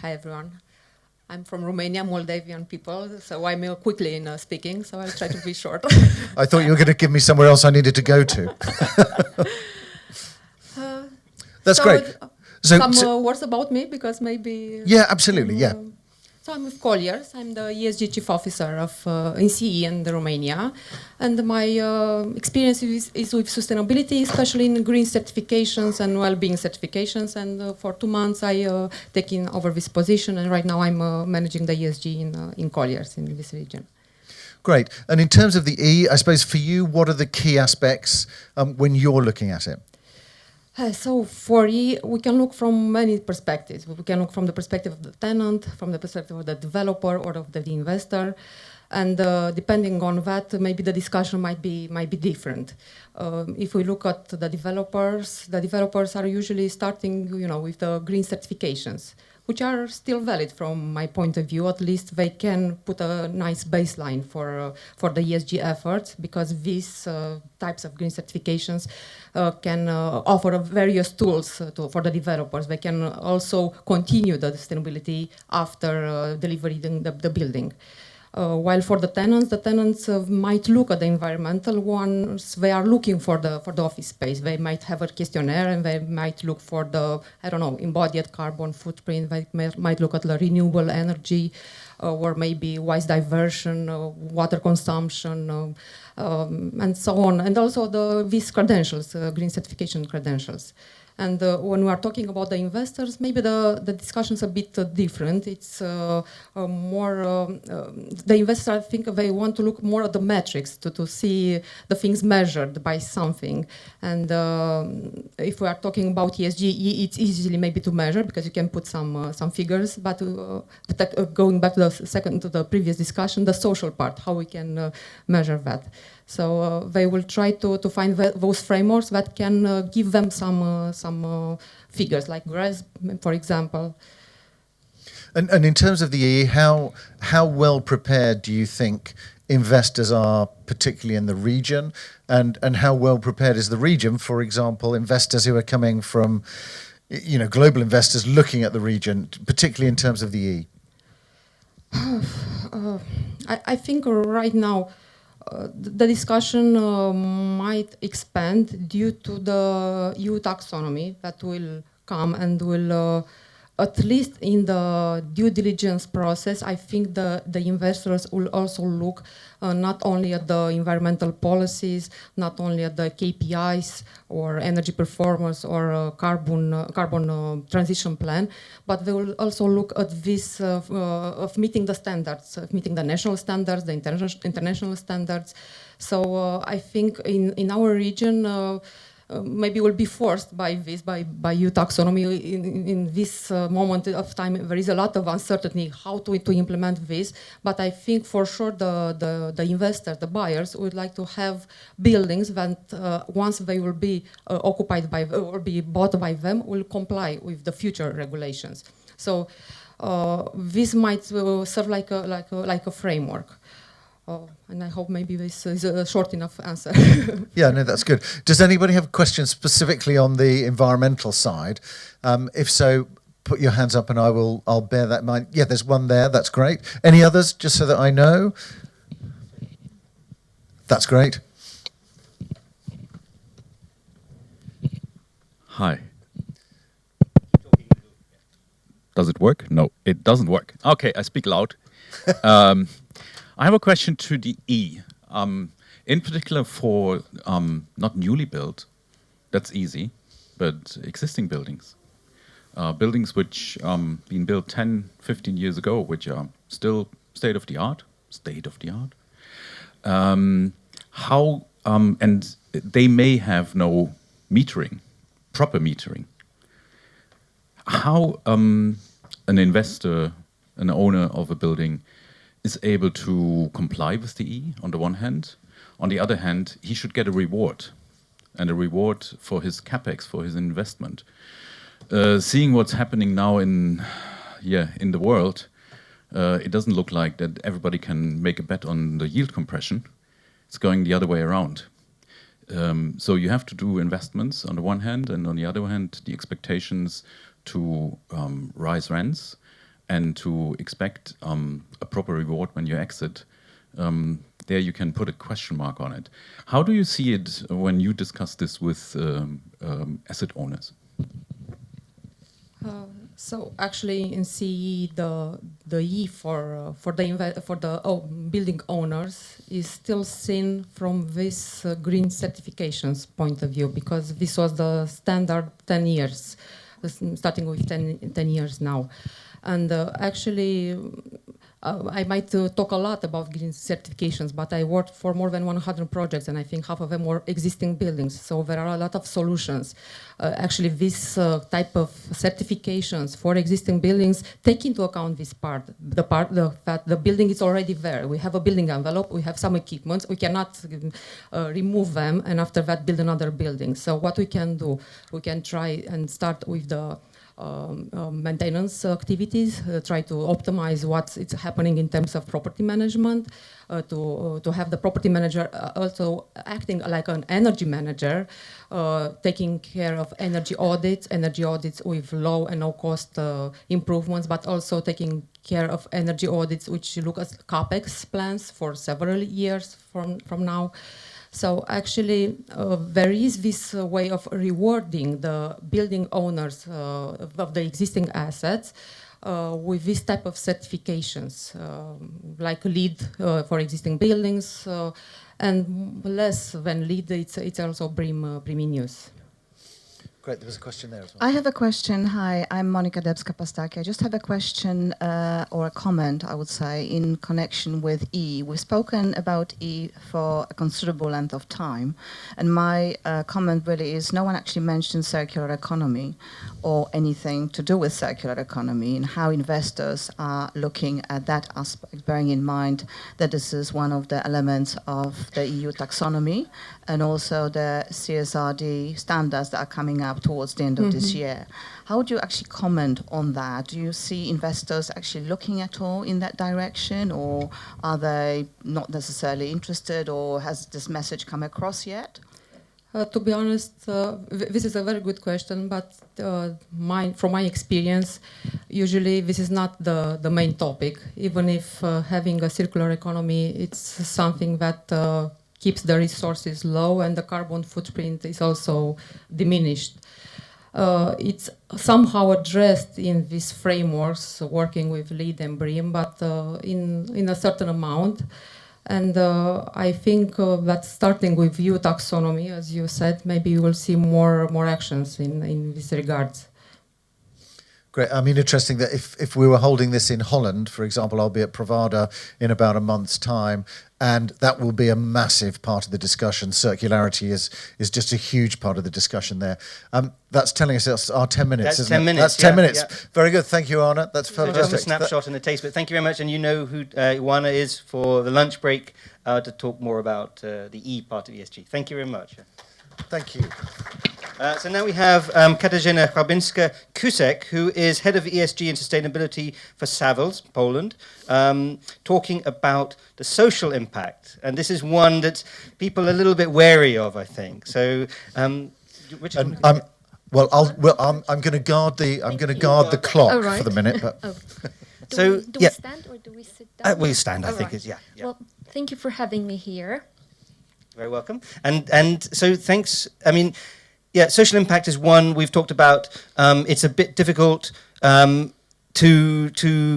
Hi everyone. I'm from Romania, Moldavian people, so I'm quickly in speaking, so I'll try to be short. I thought you were going to give me somewhere else I needed to go to. That's so great. Some words about me, because maybe... Yeah, absolutely, yeah. So I'm with Colliers. I'm the ESG chief officer of in CE in Romania, and my experience is with sustainability, especially in green certifications and well-being certifications. And for 2 months, I taken over this position, and right now I'm managing the ESG in Colliers in this region. Great. And in terms of the E, I suppose for you, what are the key aspects when you're looking at it? So for E, we can look from many perspectives. We can look from the perspective of the tenant, from the perspective of the developer or of the investor, and depending on that, maybe the discussion might be different. If we look at the developers are usually starting, with the green certifications, which are still valid from my point of view. At least they can put a nice baseline for the ESG efforts, because these types of green certifications can offer various tools for the developers. They can also continue the sustainability after delivering the building. While for the tenants might look at the environmental ones. They are looking for the office space. They might have a questionnaire, and they might look for the, embodied carbon footprint. They might look at the renewable energy, or maybe wise diversion, water consumption, and so on. And also these credentials, green certification credentials. And when we are talking about the investors, maybe the discussion's a bit different. It's more, the investors, I think they want to look more at the metrics to see the things measured by something. And if we are talking about ESG, it's easily maybe to measure, because you can put some figures, but going back to the previous discussion, the social part, how we can measure that. So they will try to find those frameworks that can give them some figures, like GRESB, for example. And in terms of the E, how well prepared do you think investors are, particularly in the region, and how well prepared is the region, for example, investors who are coming from, global investors looking at the region, particularly in terms of the E? I think right now, the discussion might expand due to the EU taxonomy that will come and will, at least in the due diligence process, I think the investors will also look not only at the environmental policies, not only at the KPIs or energy performance or carbon transition plan, but they will also look at this of meeting the standards, of meeting the national standards, the international standards. So I think in our region, maybe we'll be forced by EU taxonomy in this moment of time. There is a lot of uncertainty how to implement this, but I think for sure the investors, the buyers, would like to have buildings that once they will be occupied by or be bought by them, will comply with the future regulations. So this might serve like a framework. And I hope maybe this is a short enough answer. Yeah, no, that's good. Does anybody have questions specifically on the environmental side? If so, put your hands up and I'll bear that in mind. Yeah, there's one there. That's great. Any others, just so that I know? That's great. Hi. Does it work? No, it doesn't work. Okay, I speak loud. I have a question to the E, in particular for not newly built, that's easy, but existing buildings. Buildings which been built 10, 15 years ago, which are still state of the art. And they may have no metering, proper metering. How an investor, an owner of a building, is able to comply with the E on the one hand. On the other hand, he should get a reward, and a reward for his capex, for his investment. Seeing what's happening now in the world, it doesn't look like that everybody can make a bet on the yield compression. It's going the other way around. So you have to do investments on the one hand, and on the other hand, the expectations to rise rents and to expect a proper reward when you exit. There you can put a question mark on it. How do you see it when you discuss this with asset owners? So actually, in CE, the E for the building owners is still seen from this green certifications point of view, because this was the standard 10 years, starting with 10 years now, and actually. I might talk a lot about green certifications, but I worked for more than 100 projects, and I think half of them were existing buildings. So there are a lot of solutions. Actually, this type of certifications for existing buildings take into account this part, the fact the building is already there. We have a building envelope, we have some equipment, we cannot remove them, and after that build another building. So what we can do, we can try and start with the maintenance activities, try to optimize what's happening in terms of property management, to have the property manager also acting like an energy manager, taking care of energy audits with low and no cost improvements, but also taking care of energy audits which look at CapEx plans for several years from now. So actually, there is this way of rewarding the building owners of the existing assets with this type of certifications, like LEED for existing buildings, and less than LEED, it's also BREEAM News. Great, there was a question there as well. I have a question. Hi, I'm Monika Debska-Pastaki. I just have a question or a comment, I would say, in connection with E. We've spoken about E for a considerable length of time, and my comment really is no one actually mentioned circular economy or anything to do with circular economy and how investors are looking at that aspect, bearing in mind that this is one of the elements of the EU taxonomy and also the CSRD standards that are coming up towards the end of this year. How would you actually comment on that? Do you see investors actually looking at all in that direction, or are they not necessarily interested, or has this message come across yet? To be honest, this is a very good question, but from my experience, usually this is not the main topic, even if having a circular economy, it's something that keeps the resources low and the carbon footprint is also diminished. It's somehow addressed in these frameworks, working with LEED and BREEAM, but in a certain amount. And I think that starting with EU taxonomy, as you said, maybe you will see more actions in this regards. Great. I mean, interesting that if we were holding this in Holland, for example, I'll be at Pravada in about a month's time, and that will be a massive part of the discussion. Circularity is just a huge part of the discussion there. That's telling us it's our 10 minutes, That's isn't 10 it? minutes. That's 10 yeah, minutes. yeah. Very good. Thank you, Anna. That's So just fantastic. a snapshot and a taste, but thank you very much. And you know who Ioana is for the lunch break to talk more about the E part of ESG. Thank you very much. Thank you. So now we have Katarzyna Chrabinska-Kusek, who is Head of ESG and Sustainability for Savills, Poland, talking about the social impact. And this is one that people are a little bit wary of, I think. So, Richard, I'm going to guard the clock All right. for the minute. But So, do yeah. we stand or do we sit down? we'll stand, I All think. right. Yeah. Well, thank you for having me here. Very welcome. And so thanks. I mean, yeah, social impact is one we've talked about. It's a bit difficult to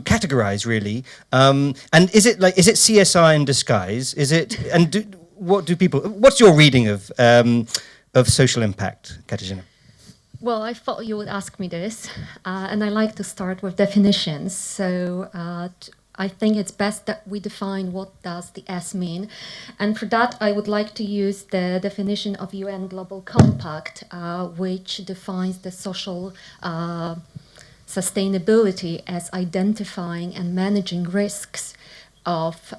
categorize, really. And is it CSR in disguise? Is it? And what's your reading of social impact, Katarzyna? Well, I thought you would ask me this, and I like to start with definitions. So I think it's best that we define what does the S mean. And for that, I would like to use the definition of UN Global Compact, which defines the social sustainability as identifying and managing risks of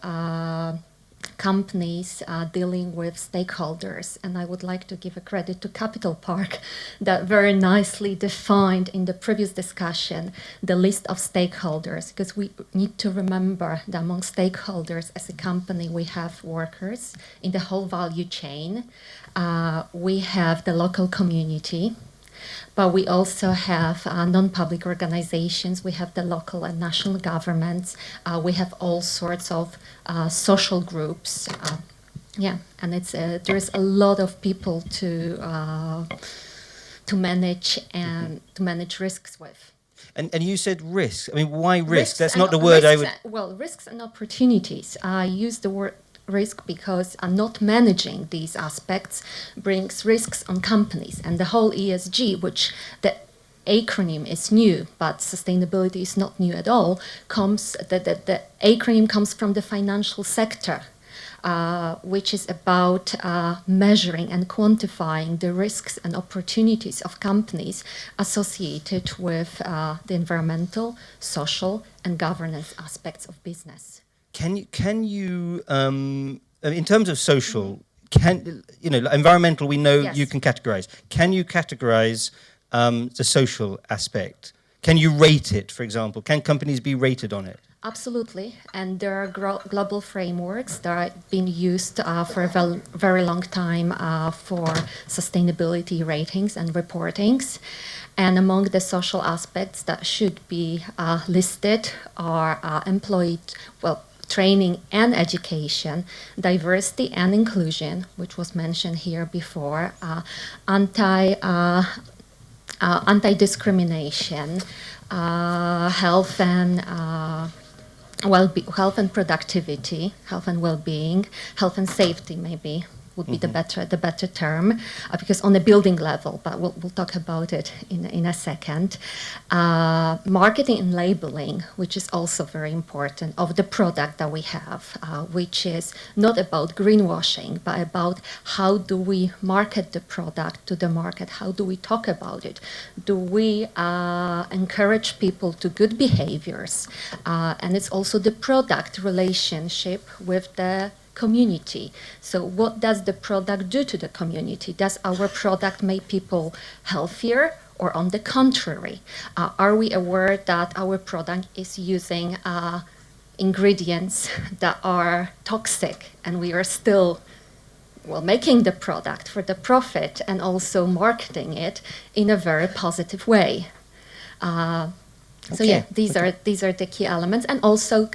companies dealing with stakeholders. And I would like to give a credit to Capital Park that very nicely defined in the previous discussion the list of stakeholders, because we need to remember that among stakeholders as a company we have workers in the whole value chain. We have the local community, but we also have non-public organizations. We have the local and national governments. We have all sorts of social groups. And there's a lot of people to manage risks with. And you said risk. I mean, why risk? Risks That's and not the word I would... risks and opportunities. I use the word risk because not managing these aspects brings risks on companies. And the whole ESG, which the acronym is new, but sustainability is not new at all, the acronym comes from the financial sector, which is about measuring and quantifying the risks and opportunities of companies associated with the environmental, social, and governance aspects of business. Can you in terms of social, environmental, we know Yes. you can categorize. Can you categorize the social aspect? Can you rate it, for example? Can companies be rated on it? Absolutely, and there are global frameworks that are being used for a very long time for sustainability ratings and reportings. And among the social aspects that should be listed are training and education, diversity and inclusion, which was mentioned here before, anti-discrimination, health and health and productivity, health and well-being, health and safety maybe would be the better term, because on a building level, but we'll talk about it in a second. Marketing and labeling, which is also very important, of the product that we have, which is not about greenwashing, but about how do we market the product to the market, how do we talk about it, do we encourage people to good behaviors, and it's also the product relationship with the community. So what does the product do to the community? Does our product make people healthier, or on the contrary? Are we aware that our product is using ingredients that are toxic, and we are still making the product for the profit and also marketing it in a very positive way? These are the key elements, and also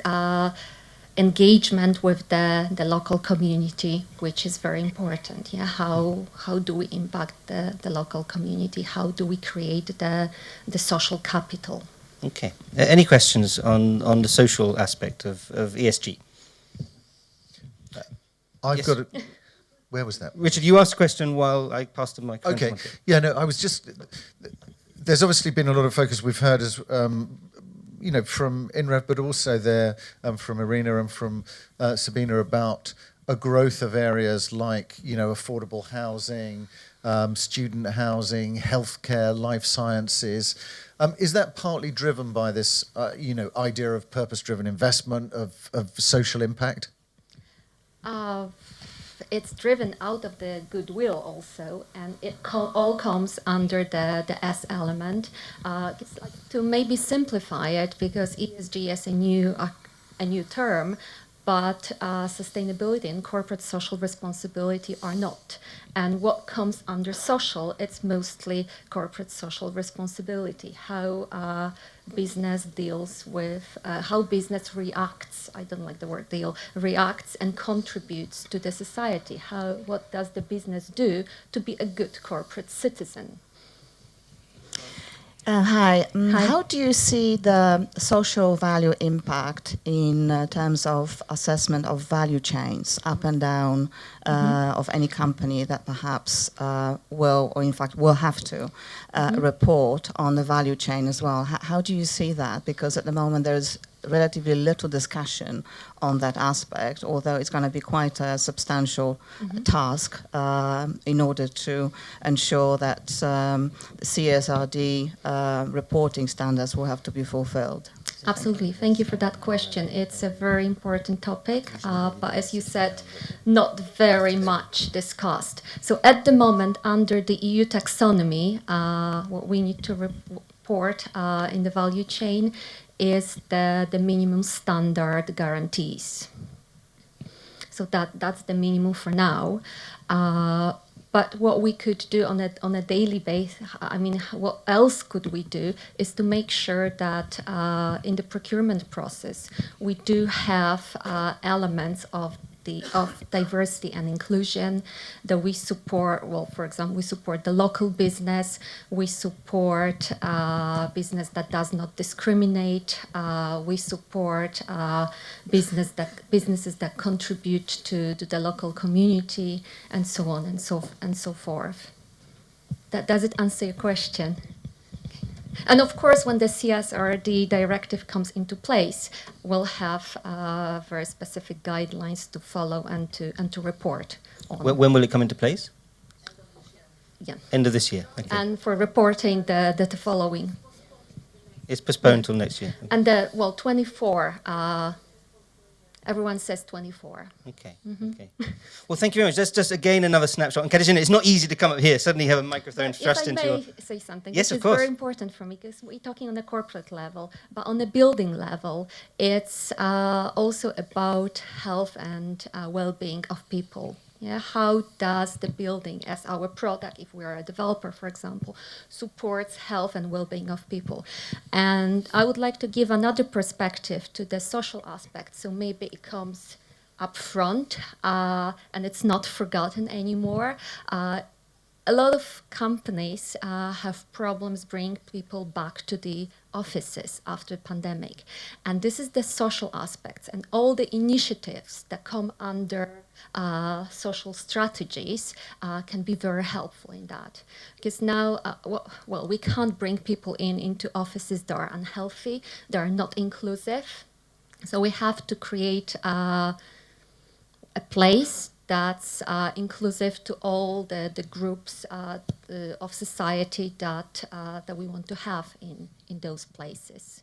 engagement with the local community, which is very important. How do we impact the local community? How do we create the social capital? Okay. Any questions on the social aspect of ESG? I've got a... Where was that? Richard, you asked a question while I passed the microphone. Okay. Yeah, no, I was just... There's obviously been a lot of focus we've heard as... from INREV, but also there from Irina and from Sabina about a growth of areas like, affordable housing, student housing, healthcare, life sciences. Is that partly driven by this, idea of purpose-driven investment, of social impact? It's driven out of the goodwill also, and it all comes under the S element. It's like to maybe simplify it, because ESG is a new term, but sustainability and corporate social responsibility are not. And what comes under social, it's mostly corporate social responsibility, how business deals with, how business reacts, I don't like the word deal, reacts and contributes to the society. What does the business do to be a good corporate citizen? Hi. Hi. How do you see the social value impact in terms of assessment of value chains up and down of any company that perhaps will have to report on the value chain as well? How do you see that? Because at the moment there's relatively little discussion on that aspect, although it's going to be quite a substantial task in order to ensure that CSRD reporting standards will have to be fulfilled. Absolutely. Thank you for that question. It's a very important topic, but as you said, not very much discussed. So at the moment, under the EU taxonomy, what we need to report in the value chain is the minimum standard guarantees. So that's the minimum for now. But what we could do on a daily basis, I mean, what else could we do is to make sure that in the procurement process we do have elements of diversity and inclusion, that we support, well, for example, we support the local business, we support business that does not discriminate, we support businesses that contribute to the local community, and so on and so forth. Does it answer your question? And of course, when the CSRD directive comes into place, we'll have very specific guidelines to follow and to report on. When will it come into place? Yeah. End of this year. Okay. And for reporting the following. It's postponed till next year. And 24. Everyone says 24. Okay. Okay. Well, thank you very much. That's just again another snapshot. And Katarzyna, it's not easy to come up here suddenly have a microphone thrust into your. If I may say something, Yes, this of is course. very important for me because we're talking on the corporate level, but on the building level, it's also about health and well-being of people. Yeah, how does the building, as our product, if we are a developer, for example, supports health and well-being of people? And I would like to give another perspective to the social aspect. So maybe it comes up front and it's not forgotten anymore. A lot of companies have problems bringing people back to the offices after the pandemic. And this is the social aspects and all the initiatives that come under social strategies can be very helpful in that. Because now, well, we can't bring people into offices that are unhealthy, that are not inclusive. So we have to create a place that's inclusive to all the groups of society that we want to have in those places.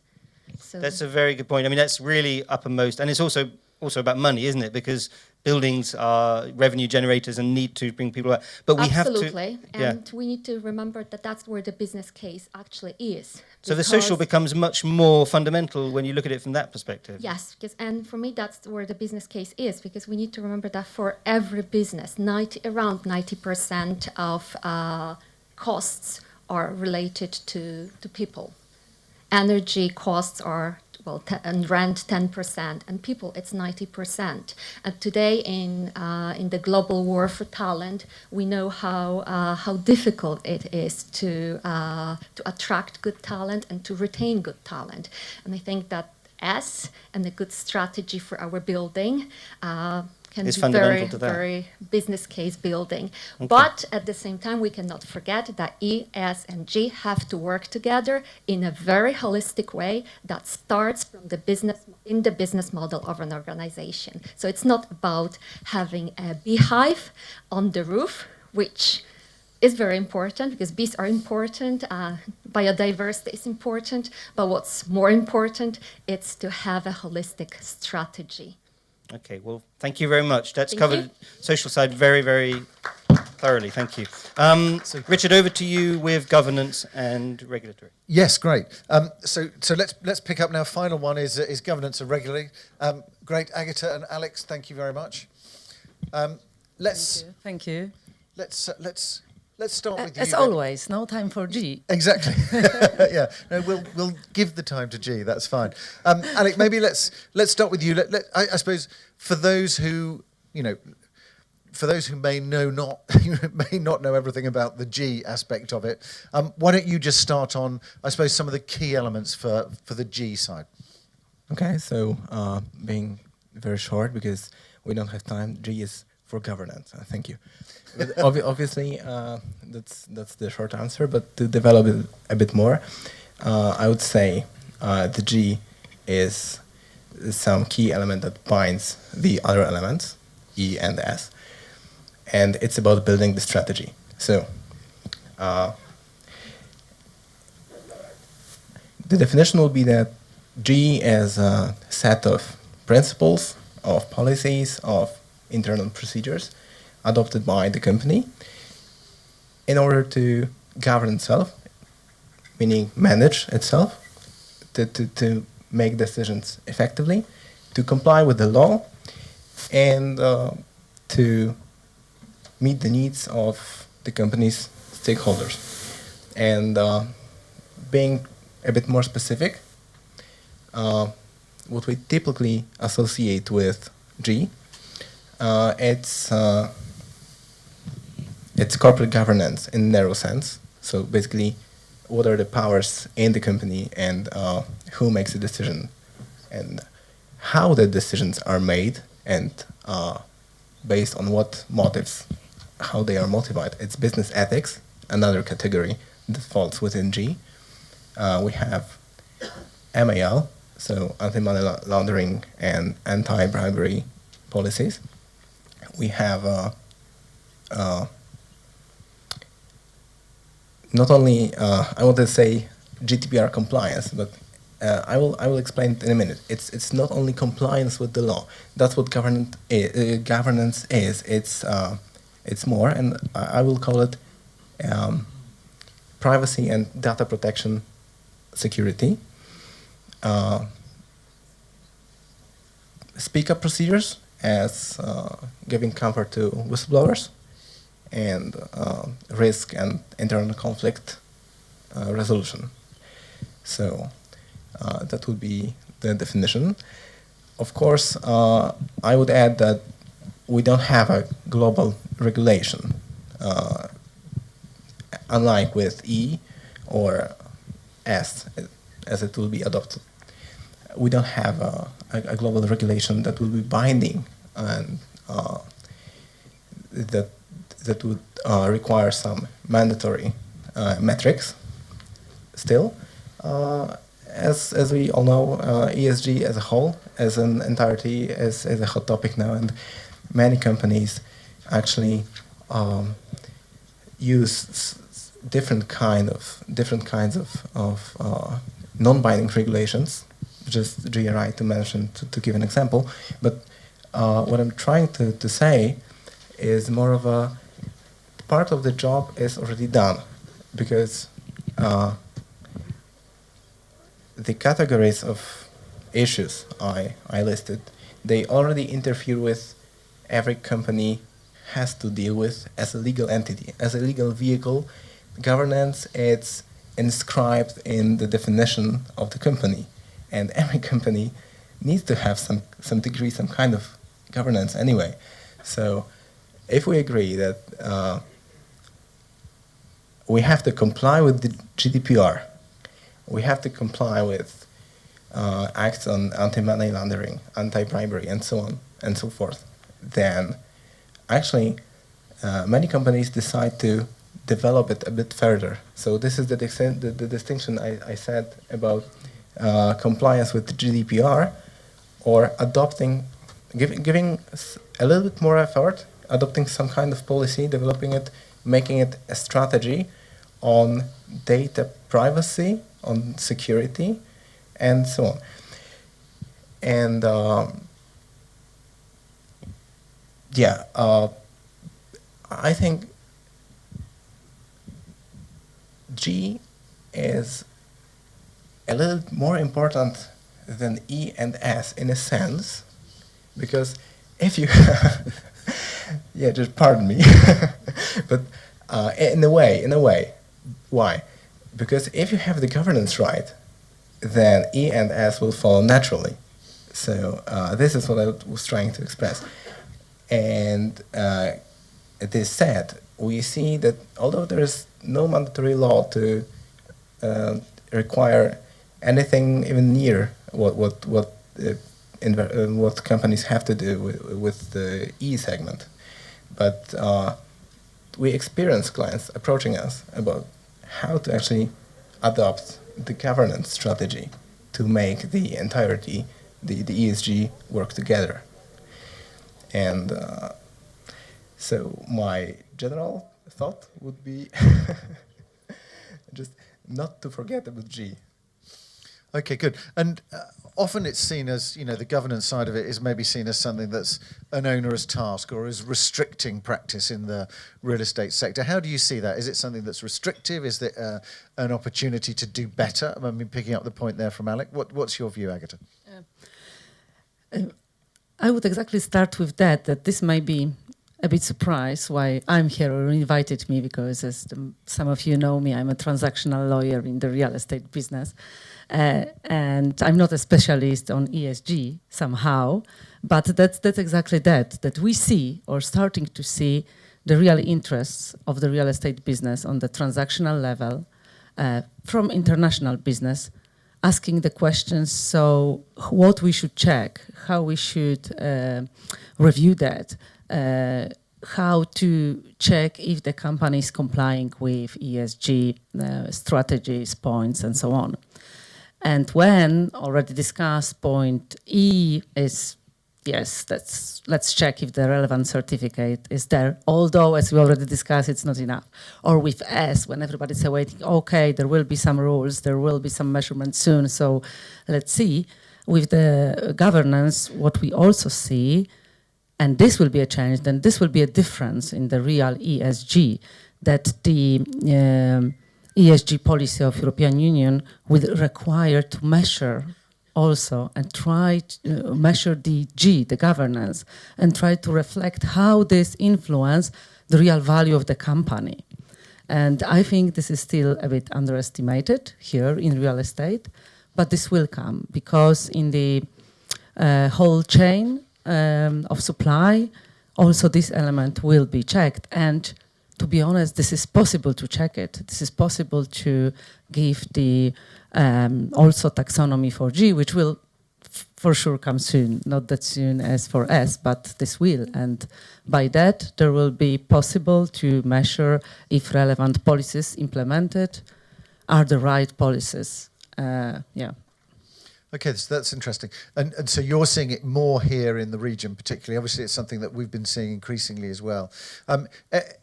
So That's a very good point. I mean, that's really uppermost, and it's also about money, isn't it? Because buildings are revenue generators and need to bring people out. But we absolutely, have to, and we need to remember that that's where the business case actually is. So the social because- becomes much more fundamental when you look at it from that perspective. Yes, and for me that's where the business case is, because we need to remember that for every business, around 90% of costs are related to people. Energy costs are, and rent 10%, and people it's 90%. And today in the global war for talent, we know how difficult it is to attract good talent and to retain good talent. And I think that and a good strategy for our building can It's be fundamental to that. very business case building. Okay. But at the same time, we cannot forget that E, S, and G have to work together in a very holistic way that starts from the business model of an organization. So it's not about having a beehive on the roof, which is very important because bees are important, biodiversity is important, but what's more important, it's to have a holistic strategy. Okay, well, thank you very much. That's Thank covered you. social side very, very thoroughly. Thank you. Richard, over to you with governance and regulatory. Yes, great. So let's pick up now. Final one is governance and regulatory. Great, Agatha and Alex, thank you very much. Thank you. Let's start with you. As always, no time for G. Exactly. Yeah. No, we'll give the time to G. That's fine. Alec, maybe let's start with you. I suppose for those who may not know everything about the G aspect of it, why don't you just start on, I suppose, some of the key elements for the G side. Okay, so being very short because we don't have time, G is for governance. Thank you. But obviously, that's the short answer. But to develop it a bit more, I would say the G is some key element that binds the other elements, E and S, and it's about building the strategy. So the definition will be that G is a set of principles, of policies, of internal procedures adopted by the company in order to govern itself, meaning manage itself, to make decisions effectively, to comply with the law, and to meet the needs of the company's stakeholders. And being a bit more specific, what we typically associate with G, it's corporate governance in narrow sense. So basically, what are the powers in the company, and who makes the decision, and how the decisions are made, and based on what motives, how they are motivated. It's business ethics, another category that falls within G. We have MAL, so anti-money laundering and anti-bribery policies. We have not only I want to say GDPR compliance, but I will explain it in a minute. It's not only compliance with the law. That's what governance is. It's more, and I will call it privacy and data protection security. Speak-up procedures as giving comfort to whistleblowers, and risk and internal conflict resolution. So that would be the definition. Of course, I would add that we don't have a global regulation, unlike with E or S, as it will be adopted. We don't have a global regulation that will be binding, and that would require some mandatory metrics. Still, as we all know, ESG as a whole, as an entirety, is a hot topic now, and many companies actually use different kinds of non-binding regulations, just GRI to mention, to give an example. But what I'm trying to say is more of a part of the job is already done, because the categories of issues I listed, they already interfere with every company has to deal with as a legal entity, as a legal vehicle. Governance, it's inscribed in the definition of the company, and every company needs to have some degree, some kind of governance anyway. So if we agree that we have to comply with the GDPR, we have to comply with acts on anti-money laundering, anti-bribery, and so on and so forth, then actually many companies decide to develop it a bit further. So this is the distinction I said about compliance with the GDPR, or adopting, giving a little bit more effort, adopting some kind of policy, developing it, making it a strategy on data privacy, on security, and so on. And I think G is a little more important than E and S in a sense, because if you yeah, just pardon me, but in a way, why? Because if you have the governance right, then E and S will follow naturally. So this is what I was trying to express. And it is said, we see that although there is no mandatory law to require anything even near what companies have to do with the E segment, but we experience clients approaching us about how to actually adopt the governance strategy to make the entirety the ESG work together. And so my general thought would be just not to forget about G. Okay, good. And often it's seen as, the governance side of it is maybe seen as something that's an onerous task or is restricting practice in the real estate sector. How do you see that? Is it something that's restrictive? Is it an opportunity to do better? I mean, picking up the point there from Alec, what's your view, Agatha? I would exactly start with that this may be a bit surprised why I'm here or invited me, because as some of you know me, I'm a transactional lawyer in the real estate business. And I'm not a specialist on ESG somehow, but that's exactly that we see or starting to see the real interests of the real estate business on the transactional level from international business, asking the questions, so what we should check, how we should review that, how to check if the company is complying with ESG strategies, points, and so on. And when already discussed, point E is, yes, let's check if the relevant certificate is there. Although, as we already discussed, it's not enough. Or with S, when everybody's awaiting, okay, there will be some rules, there will be some measurements soon, so let's see. With the governance, what we also see, and this will be a change, then this will be a difference in the real ESG, that the ESG policy of European Union will require to measure also and try to measure the G, the governance, and try to reflect how this influence the real value of the company. And I think this is still a bit underestimated here in real estate, but this will come because in the whole chain of supply, also this element will be checked. And to be honest, this is possible to check it. This is possible to give the also taxonomy for G, which will for sure come soon. Not that soon as for S, but this will. And by that, there will be possible to measure if relevant policies implemented are the right policies. Yeah. Okay, so that's interesting. And so you're seeing it more here in the region particularly. Obviously, it's something that we've been seeing increasingly as well.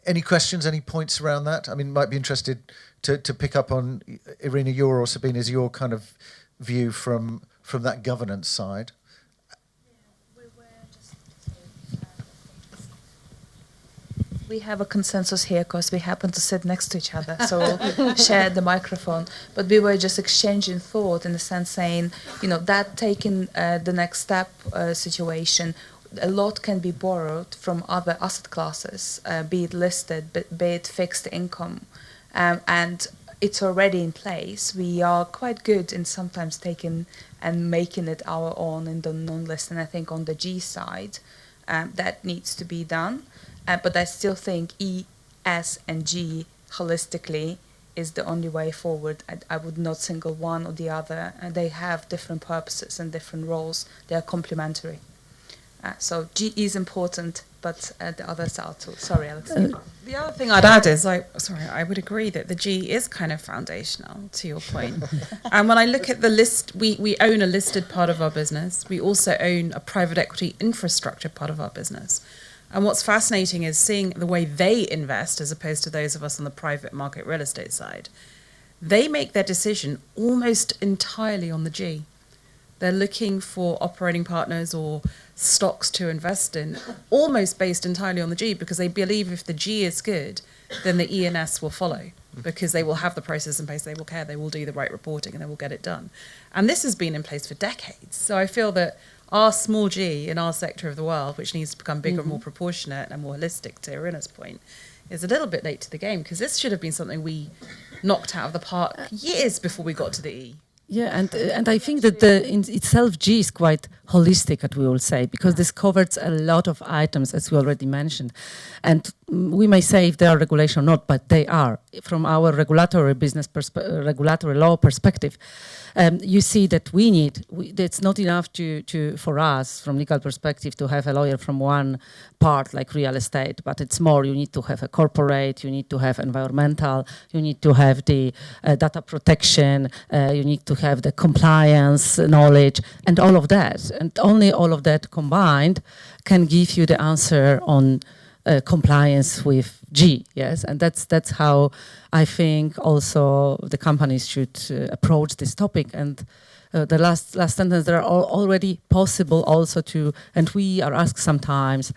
Any questions, any points around that? I mean, might be interested to pick up on, Irina, your or Sabina's, your kind of view from that governance side. We have a consensus here because we happen to sit next to each other, so we'll share the microphone. But we were just exchanging thought in the sense saying, that taking the next step situation, a lot can be borrowed from other asset classes, be it listed, be it fixed income. And it's already in place. We are quite good in sometimes taking and making it our own in the non-list. And I think on the G side, that needs to be done. But I still think E, S, and G holistically is the only way forward. I would not single one or the other. They have different purposes and different roles. They are complementary. So G is important, but the others are too. Sorry, Alex. The other thing I'd add is, I would agree that the G is kind of foundational, to your point. And when I look at the list, we own a listed part of our business. We also own a private equity infrastructure part of our business. And what's fascinating is seeing the way they invest as opposed to those of us on the private market real estate side. They make their decision almost entirely on the G. They're looking for operating partners or stocks to invest in, almost based entirely on the G, because they believe if the G is good, then the E and S will follow, because they will have the process in place, they will care, they will do the right reporting, and they will get it done. And this has been in place for decades. So I feel that our small G in our sector of the world, which needs to become bigger, more proportionate and more holistic, to Irina's point, is a little bit late to the game, because this should have been something we knocked out of the park years before we got to the E. Yeah, and I think that in itself G is quite holistic, as we will say, because this covers a lot of items, as we already mentioned. And we may say if they are regulation or not, but they are. From our regulatory regulatory law perspective, you see that it's not enough for us, from legal perspective, to have a lawyer from one part like real estate, but it's more, you need to have a corporate, you need to have environmental, you need to have the data protection, you need to have the compliance knowledge and all of that. And only all of that combined can give you the answer on compliance with G, yes? And that's how I think also the companies should approach this topic. And the last sentence, there are already possible also to, and we are asked sometimes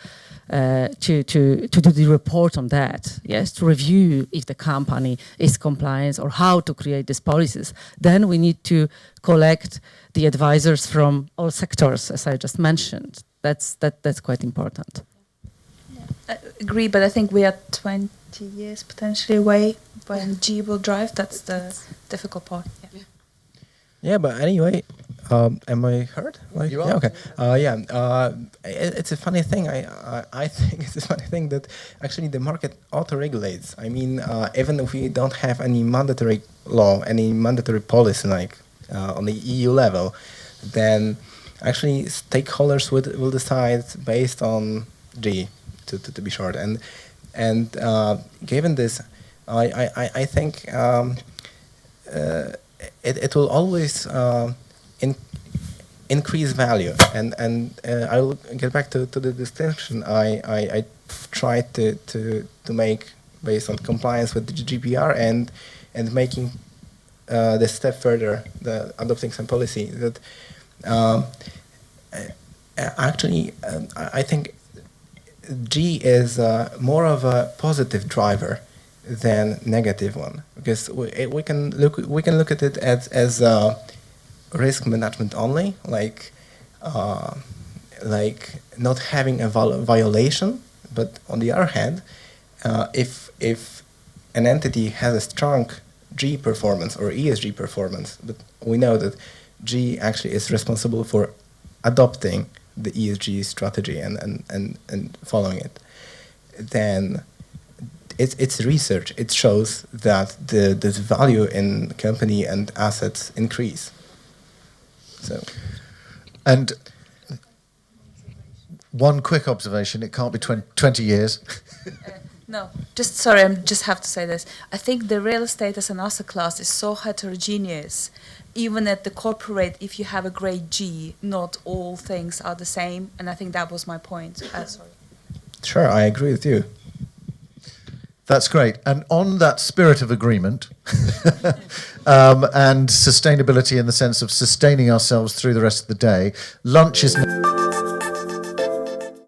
to do the report on that, yes, to review if the company is compliant or how to create these policies. Then we need to collect the advisors from all sectors, as I just mentioned. That's quite important. I agree, but I think we are 20 years potentially away when G will drive. That's the difficult part. Yeah. Yeah, but anyway, am I heard? Like, You are. Yeah, okay. It's a funny thing. I think it's a funny thing that actually the market auto-regulates. I mean, even if we don't have any mandatory law, any mandatory policy like on the EU level, then actually stakeholders will decide based on G, to be short. And given this, I think it will always increase value. And I will get back to the distinction I tried to make based on compliance with the GDPR and making the step further, the adopting some policy that actually I think G is more of a positive driver than negative one, because we can look at it as risk management only, like not having a violation. But on the other hand, if an entity has a strong G performance or ESG performance, but we know that G actually is responsible for adopting the ESG strategy and following it, then it's research. It shows that the value in company and assets increase. So, And one quick observation, it can't be 20 years. No, just sorry, I just have to say this. I think the real estate as an asset class is so heterogeneous. Even at the corporate, if you have a grade G, not all things are the same. And I think that was my point. Sorry. sure, I agree with you. That's great. And on that spirit of agreement and sustainability in the sense of sustaining ourselves through the rest of the day, lunch is...